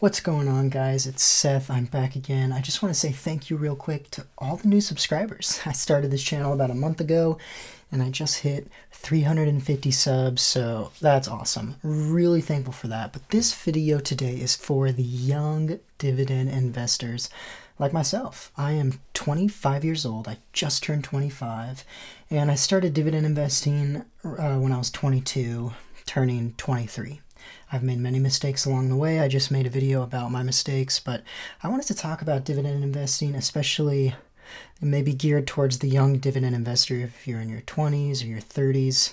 What's going on, guys? It's Seth. I'm back again. I just want to say thank you real quick to all the new subscribers. I started this channel about a month ago and I just hit 350 subs, so that's awesome. Really thankful for that. But this video today is for the young dividend investors like myself. I am 25 years old. I just turned 25 and I started dividend investing when I was 22, turning 23. I've made many mistakes along the way. I just made a video about my mistakes, but I wanted to talk about dividend investing, especially maybe geared towards the young dividend investor if you're in your 20s or your 30s.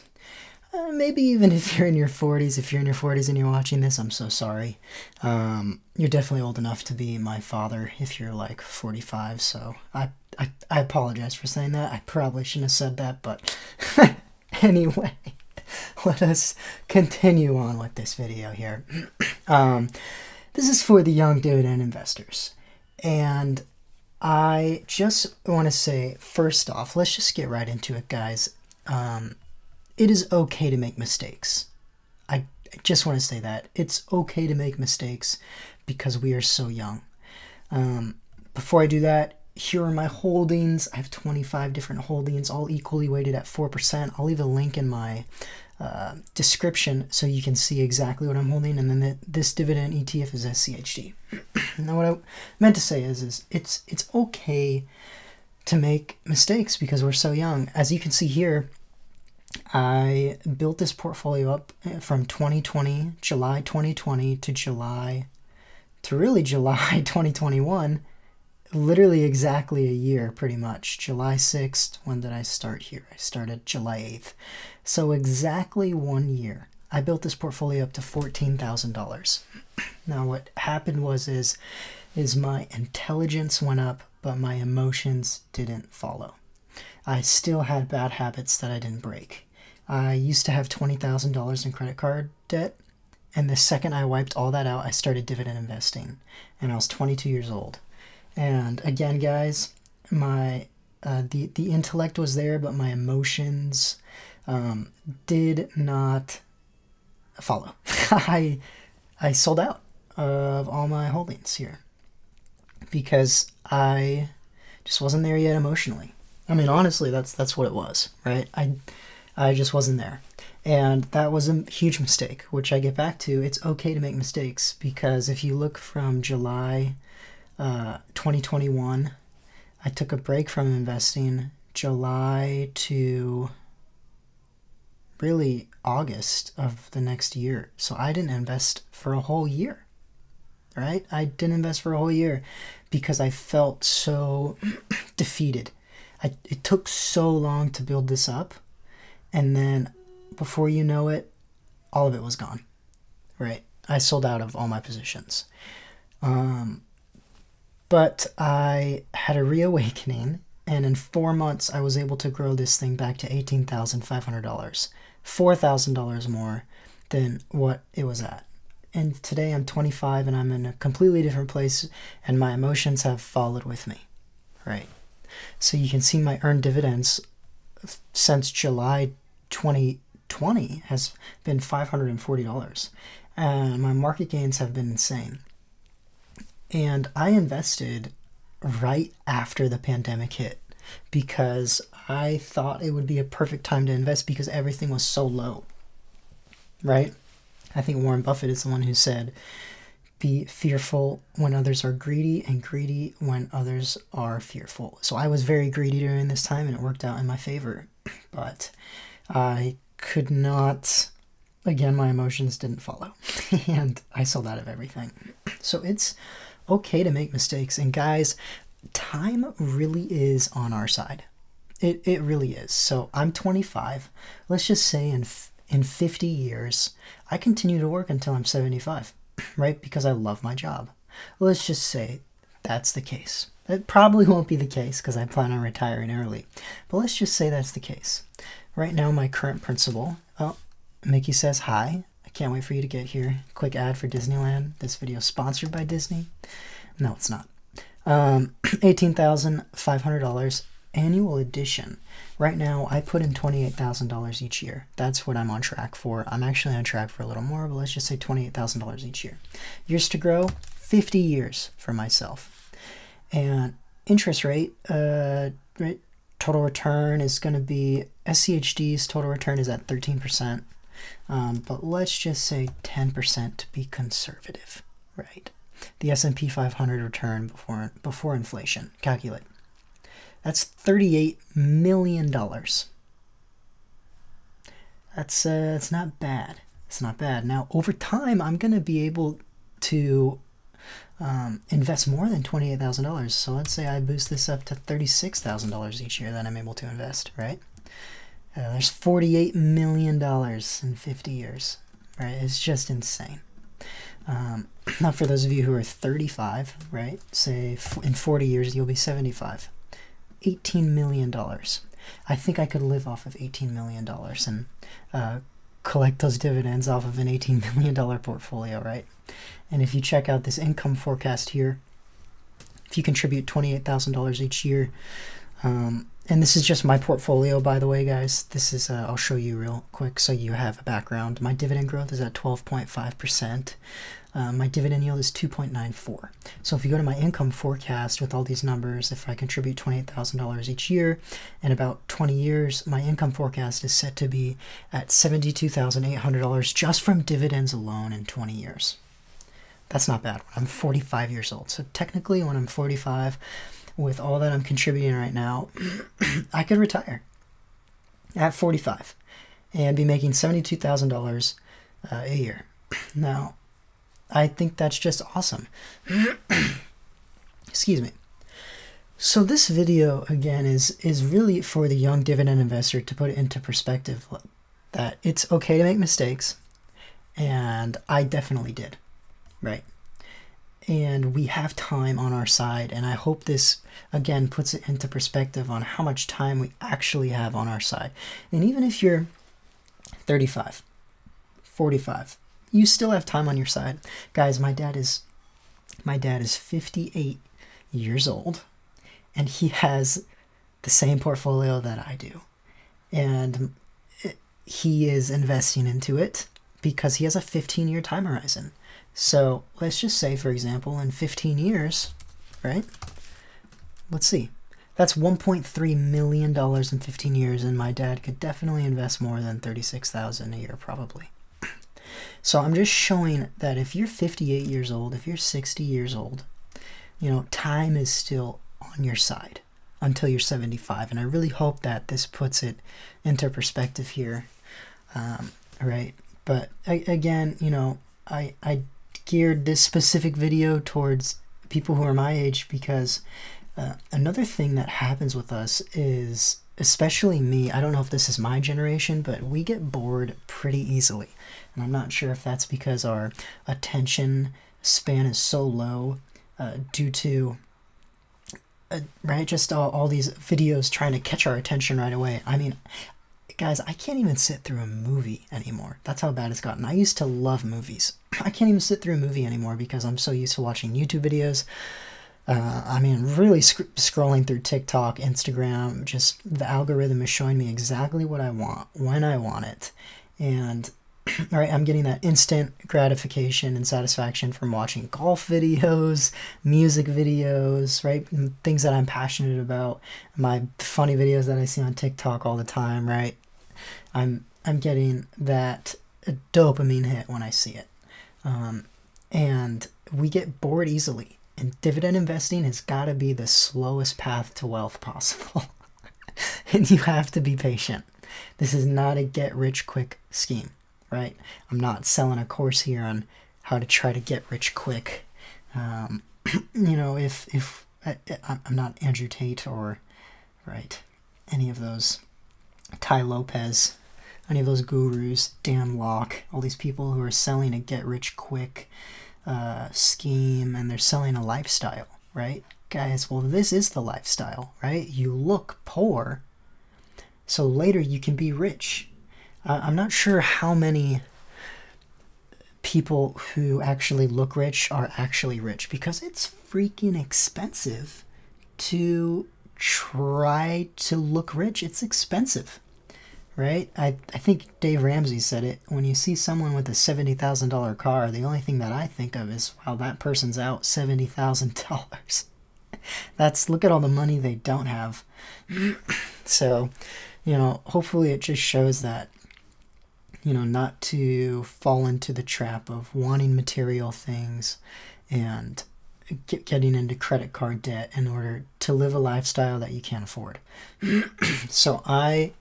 Maybe even if you're in your 40s. If you're in your 40s and you're watching this, I'm so sorry. You're definitely old enough to be my father if you're like 45, so I apologize for saying that. I probably shouldn't have said that, but anyway. Let us continue on with this video here. This is for the young dividend investors. And I just want to say, first off, let's just get right into it, guys. It is okay to make mistakes. I just want to say that. It's okay to make mistakes because we are so young. Before I do that, here are my holdings. I have 25 different holdings, all equally weighted at 4%. I'll leave a link in my description so you can see exactly what I'm holding. And then this dividend ETF is SCHD. Now what I meant to say is it's okay to make mistakes because we're so young. As you can see here, I built this portfolio up from 2020, July 2020 to July 2021. Literally exactly a year, pretty much. July 6th, when did I start here? I started July 8th. So exactly 1 year. I built this portfolio up to $14,000. Now what happened is my intelligence went up, but my emotions didn't follow. I still had bad habits that I didn't break. I used to have $20,000 in credit card debt, and the second I wiped all that out, I started dividend investing, and I was 22 years old. And again, guys, my the intellect was there, but my emotions did not follow. I sold out of all my holdings here because I just wasn't there yet emotionally. I mean, honestly, that's what it was, right? I just wasn't there. And that was a huge mistake, which I get back to. It's okay to make mistakes because if you look from July 2021, I took a break from investing July to really August of the next year. So I didn't invest for a whole year, right? I didn't invest for a whole year because I felt so defeated. It took so long to build this up. And then before you know it, all of it was gone, right? I sold out of all my positions. But I had a reawakening, and in 4 months, I was able to grow this thing back to $18,500, $4,000 more than what it was at. And today I'm 25 and I'm in a completely different place, and my emotions have followed with me, right? So you can see my earned dividends since July 2020 has been $540, and my market gains have been insane. And I invested right after the pandemic hit because I thought it would be a perfect time to invest because everything was so low, right? I think Warren Buffett is the one who said, be fearful when others are greedy and greedy when others are fearful. So I was very greedy during this time and it worked out in my favor. But I could not, again, my emotions didn't follow and I sold out of everything. So it's okay to make mistakes. And guys, time really is on our side. It really is. So I'm 25. Let's just say in 50 years, I continue to work until I'm 75, right? Because I love my job. Let's just say that's the case. It probably won't be the case because I plan on retiring early. But let's just say that's the case. Right now, my current principal, oh, Mickey says hi. I can't wait for you to get here. Quick ad for Disneyland. This video is sponsored by Disney. No, it's not. $18,500 annual addition. Right now, I put in $28,000 each year. That's what I'm on track for. I'm actually on track for a little more, but let's just say $28,000 each year. Years to grow, 50 years for myself. And interest rate, right, total return is going to be, SCHD's total return is at 13%. But let's just say 10% to be conservative, right? The S&P 500 return before inflation, calculate. That's $38 million. It's not bad. It's not bad. Now, over time, I'm going to be able to invest more than $28,000. So let's say I boost this up to $36,000 each year that I'm able to invest, right? There's $48 million in 50 years, right? It's just insane. Now, for those of you who are 35, right, say in 40 years, you'll be 75. $18 million. I think I could live off of $18 million and collect those dividends off of an $18 million portfolio, right? And if you check out this income forecast here, if you contribute $28,000 each year, and this is just my portfolio, by the way, guys. This is, I'll show you real quick so you have a background. My dividend growth is at 12.5%. My dividend yield is 2.94. So if you go to my income forecast with all these numbers, if I contribute $28,000 each year in about 20 years, my income forecast is set to be at $72,800 just from dividends alone in 20 years. That's not bad. I'm 45 years old. So technically when I'm 45, with all that I'm contributing right now, I could retire at 45 and be making $72,000 a year. Now, I think that's just awesome. Excuse me. So this video, again, is really for the young dividend investor to put it into perspective that it's okay to make mistakes, and I definitely did, right? And we have time on our side, and I hope this, again, puts it into perspective on how much time we actually have on our side. And even if you're 35, 45, you still have time on your side. Guys, my dad is 58 years old, and he has the same portfolio that I do. And he is investing into it because he has a 15-year time horizon. So let's just say, for example, in 15 years, right? Let's see. That's $1.3 million in 15 years, and my dad could definitely invest more than $36,000 a year, probably. So I'm just showing that if you're 58 years old, if you're 60 years old, you know, time is still on your side until you're 75. And I really hope that this puts it into perspective here, right? But again, you know, I geared this specific video towards people who are my age because another thing that happens with us is, especially me, I don't know if this is my generation, but we get bored pretty easily. And I'm not sure if that's because our attention span is so low due to, right, just all these videos trying to catch our attention right away. I mean, guys, I can't even sit through a movie anymore. That's how bad it's gotten. I used to love movies. I can't even sit through a movie anymore because I'm so used to watching YouTube videos. I mean, really scrolling through TikTok, Instagram, just the algorithm is showing me exactly what I want, when I want it. And, all right, I'm getting that instant gratification and satisfaction from watching golf videos, music videos, right? Things that I'm passionate about, my funny videos that I see on TikTok all the time, right? I'm getting that dopamine hit when I see it. And we get bored easily. And dividend investing has got to be the slowest path to wealth possible. And you have to be patient. This is not a get-rich-quick scheme, right? I'm not selling a course here on how to try to get rich quick. You know, if I'm not Andrew Tate or, right, any of those, Tai Lopez, any of those gurus, Dan Locke, all these people who are selling a get-rich-quick scheme, and they're selling a lifestyle, right? Guys, well, this is the lifestyle, right? You look poor, so later you can be rich. I'm not sure how many people who actually look rich are actually rich, because it's freaking expensive to try to look rich. It's expensive. right? I think Dave Ramsey said it. When you see someone with a $70,000 car, the only thing that I think of is, wow, that person's out $70,000. Look at all the money they don't have. So, hopefully it just shows that, not to fall into the trap of wanting material things and getting into credit card debt in order to live a lifestyle that you can't afford. So I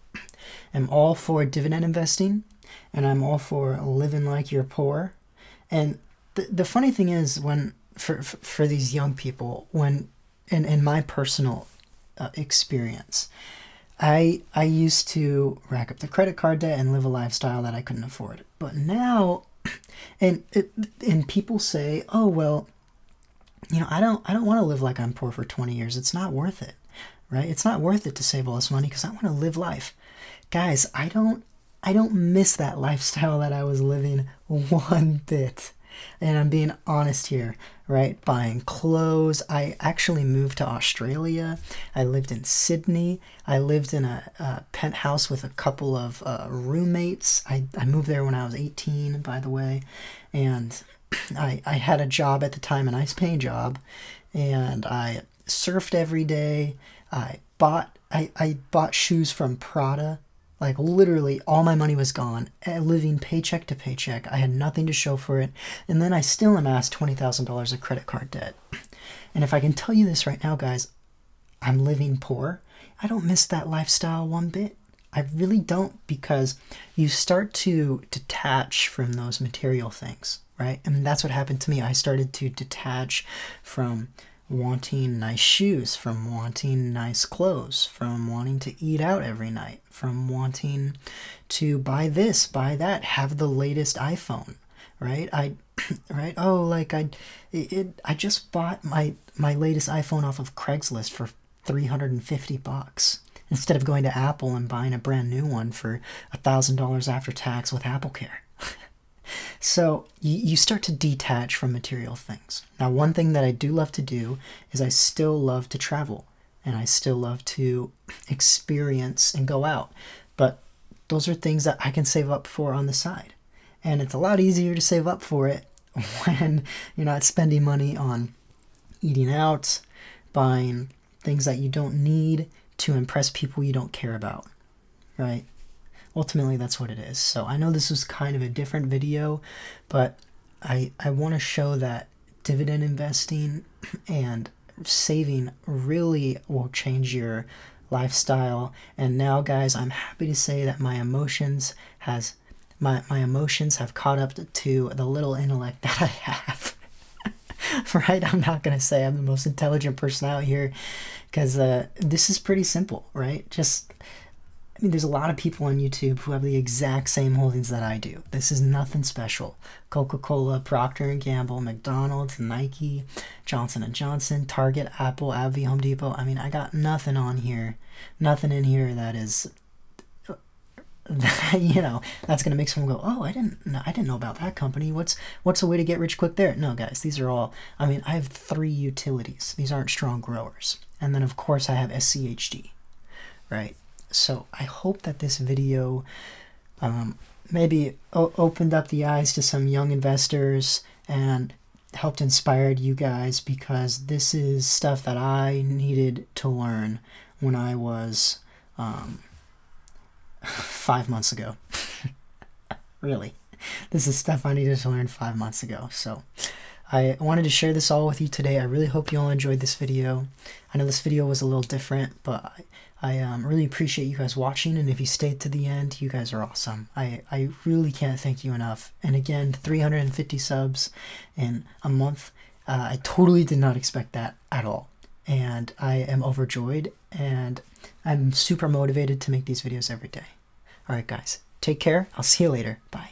am all for dividend investing, and I'm all for living like you're poor. And the funny thing is, when for these young people, when in my personal experience, I used to rack up the credit card debt and live a lifestyle that I couldn't afford. But now, and people say, oh well, I don't want to live like I'm poor for 20 years. It's not worth it, right? It's not worth it to save all this money because I want to live life. Guys, I don't miss that lifestyle that I was living one bit. And I'm being honest here, right? Buying clothes. I actually moved to Australia. I lived in Sydney. I lived in a penthouse with a couple of roommates. I moved there when I was 18, by the way. And I had a job at the time, a nice paying job. And I surfed every day. I bought shoes from Prada. Like literally all my money was gone, living paycheck to paycheck. I had nothing to show for it. And then I still amassed $20,000 of credit card debt. And if I can tell you this right now, guys, I'm living poor. I don't miss that lifestyle one bit. I really don't, because you start to detach from those material things, right? And that's what happened to me. I started to detach from wanting nice shoes, from wanting nice clothes, from wanting to eat out every night, from wanting to buy this, buy that, have the latest iPhone, right? I just bought my latest iPhone off of Craigslist for $350 instead of going to Apple and buying a brand new one for $1,000 after tax with AppleCare. So you start to detach from material things. Now, one thing that I do love to do is I still love to travel, and I still love to experience and go out. But those are things that I can save up for on the side. And it's a lot easier to save up for it when you're not spending money on eating out, buying things that you don't need to impress people you don't care about, right? Ultimately, that's what it is. So I know this was kind of a different video, but I want to show that dividend investing and saving really will change your lifestyle. And now, guys, I'm happy to say that my emotions have caught up to the little intellect that I have. Right? I'm not going to say I'm the most intelligent person out here, because this is pretty simple, right? There's a lot of people on YouTube who have the exact same holdings that I do. This is nothing special. Coca-Cola, Procter & Gamble, McDonald's, Nike, Johnson & Johnson, Target, Apple, AbbVie, Home Depot. I got nothing on here. Nothing in here that is, that's going to make someone go, oh, I didn't know about that company. What's a way to get rich quick there? No, guys, these are all, I have 3 utilities. These aren't strong growers. And then, of course, I have SCHD, right? So I hope that this video maybe opened up the eyes to some young investors and helped inspire you guys, because this is stuff that I needed to learn when I was 5 months ago. Really. This is stuff I needed to learn 5 months ago. So I wanted to share this all with you today. I really hope you all enjoyed this video. I know this video was a little different, but I really appreciate you guys watching, and if you stayed to the end, you guys are awesome. I really can't thank you enough. And again, 350 subs in a month. I totally did not expect that at all. And I am overjoyed, and I'm super motivated to make these videos every day. Alright guys, take care. I'll see you later. Bye.